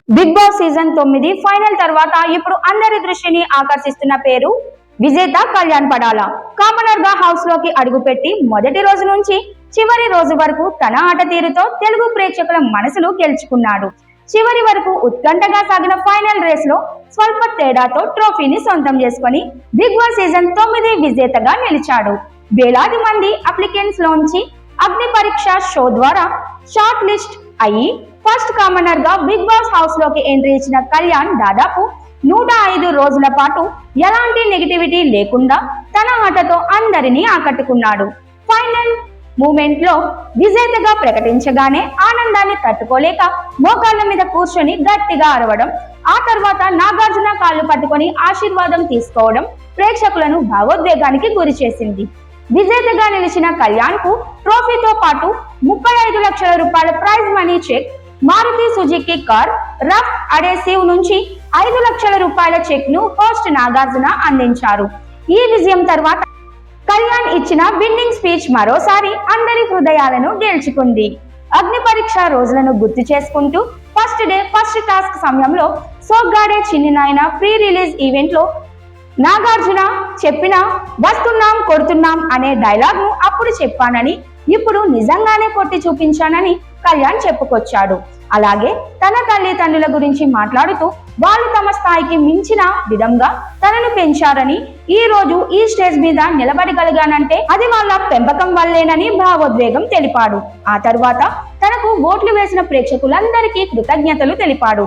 Big boss season 9 final తర్వాత ఇప్పుడు అందరి దృష్టిని ఆకర్షిస్తున్న పేరు విజేత కళ్యాణ్ పడాల. కామనర్ గా హౌస్ లోకి అడుగుపెట్టి మొదటి రోజు నుంచి చివరి రోజు వరకు తన ఆట తీరుతో తెలుగు ప్రేక్షకుల మనసులు గెలుచుకున్నాడు. చివరి వరకు ఉత్కంఠగా సాగిన ఫైనల్ రేస్ లో స్వల్ప తేడాతో ట్రోఫీని సొంతం చేసుకుని బిగ్ బాస్ సీజన్ 9 విజేతగా నిలిచాడు. వేలాది మంది అప్లికెంట్స్ లోంచి అగ్ని పరీక్ష షో ద్వారా షార్ట్ లిస్ట్ అయ్యి ఫస్ట్ కామనర్ గా బిగ్ బాస్ హౌస్ లోకి ఎంట్రీ ఇచ్చిన కళ్యాణ్ దాదాపు 105 రోజుల పాటు ఎలాంటి నెగిటివిటీ లేకుండా తన ఆటతో అందరినీ ఆకట్టుకున్నాడు. ఫైనల్ మూమెంట్ లో విజేతగా ప్రకటించగానే ఆనందాన్ని తట్టుకోలేక మోకాళ్ళ మీద కూర్చొని గట్టిగా అరవడం, ఆ తర్వాత నాగార్జున కాళ్ళు పట్టుకొని ఆశీర్వాదం తీసుకోవడం ప్రేక్షకులను భావోద్వేగానికి గురి చేసింది. విజేతగా నిలిచిన కళ్యాణ్ కు ట్రోఫీతో పాటు 35 లక్షల రూపాయల prize money cheque, Maruti Suzuki car, Roff adhesive నుంచి 5 లక్షల రూపాయల చెక్ ను హోస్ట్ నాగార్జున అందించారు. ఈ విజయం తర్వాత కళ్యాణ్ ఇచ్చిన విన్నింగ్ స్పీచ్ మరోసారి అందరి హృదయాలను గెలుచుకుంది. అగ్ని పరీక్ష రోజులను గుర్తు చేసుకుంటూ ఫస్ట్ డే ఫస్ట్ టాస్క్ సమయంలో సోగ్గాడే చిన్ని నాయన ప్రీ రిలీజ్ ఈవెంట్ లో నాగార్జున చెప్పిన వస్తున్నాం కొడుతున్నాం అనే డైలాగ్ ను అప్పుడు చెప్పానని, ఇప్పుడు నిజంగానే కొట్టి చూపించానని కళ్యాణ్ చెప్పుకొచ్చాడు. అలాగే తన తల్లిదండ్రుల గురించి మాట్లాడుతూ వాళ్ళు తమ స్థాయికి మించిన విధంగా తనను పెంచారని, ఈ రోజు ఈ స్టేజ్ మీద నిలబడగలిగానంటే అది వాళ్ళ పెంపకం వల్లేనని భావోద్వేగం తెలిపాడు. ఆ తర్వాత తనకు ఓట్లు వేసిన ప్రేక్షకులందరికీ కృతజ్ఞతలు తెలిపాడు.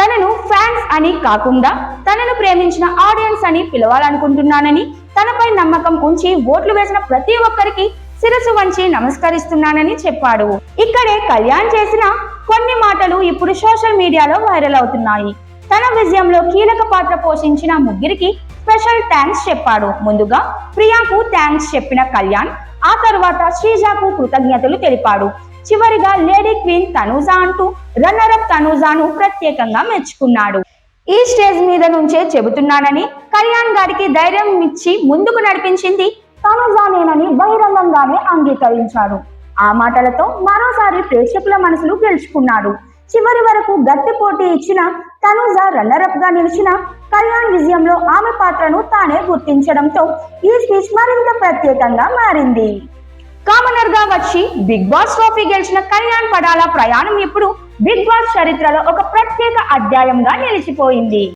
తనను ఫ్యాన్స్ అని కాకుండా తనను ప్రేమించిన ఆడియన్స్ అని పిలవాలనుకుంటున్నానని, తనపై నమ్మకం ఉంచి ఓట్లు వేసిన ప్రతి ఒక్కరికి శిరస్సు వంచి నమస్కరిస్తున్నానని చెప్పాడు. ఇక్కడే కళ్యాణ్ చేసిన కొన్ని మాటలు ఇప్పుడు సోషల్ మీడియాలో వైరల్ అవుతున్నాయి. తన విజయంలో కీలక పాత్ర పోషించిన ముగ్గురికి స్పెషల్ థ్యాంక్స్ చెప్పాడు. ముందుగా ప్రియాకు థ్యాంక్స్ చెప్పిన కళ్యాణ్ ఆ తర్వాత శ్రీజాకు కృతజ్ఞతలు తెలిపాడు. చివరిగా లేడీ క్వీన్ తనూజ అంటూ రన్నర్ అప్ తనూజాను ప్రత్యేకంగా మెచ్చుకున్నాడు. ఈ స్టేజ్ మీద నుంచే చెబుతున్నానని, కళ్యాణ్ గారికి ధైర్యం ఇచ్చి ముందుకు నడిపించింది తనూజానేనని బహిరంగంగానే అంగీకరించాడు. ఆ మాటలతో మరోసారి ప్రేక్షకుల మనసులు గెలుచుకున్నాడు. చివరి వరకు గట్టి పోటీ ఇచ్చిన తనూజ రన్నర్ అప్ గా నిలిచిన కళ్యాణ్ విజయంలో ఆమె పాత్రను తానే గుర్తించడంతో ఈ స్పీచ్ మరింత ప్రత్యేకంగా మారింది. కామనర్ గా వచ్చి బిగ్ బాస్ ట్రోఫీ గెలిచిన కళ్యాణ్ పడాల ప్రయాణం ఇప్పుడు బిగ్ బాస్ చరిత్రలో ఒక ప్రత్యేక అధ్యాయంగా నిలిచిపోయింది.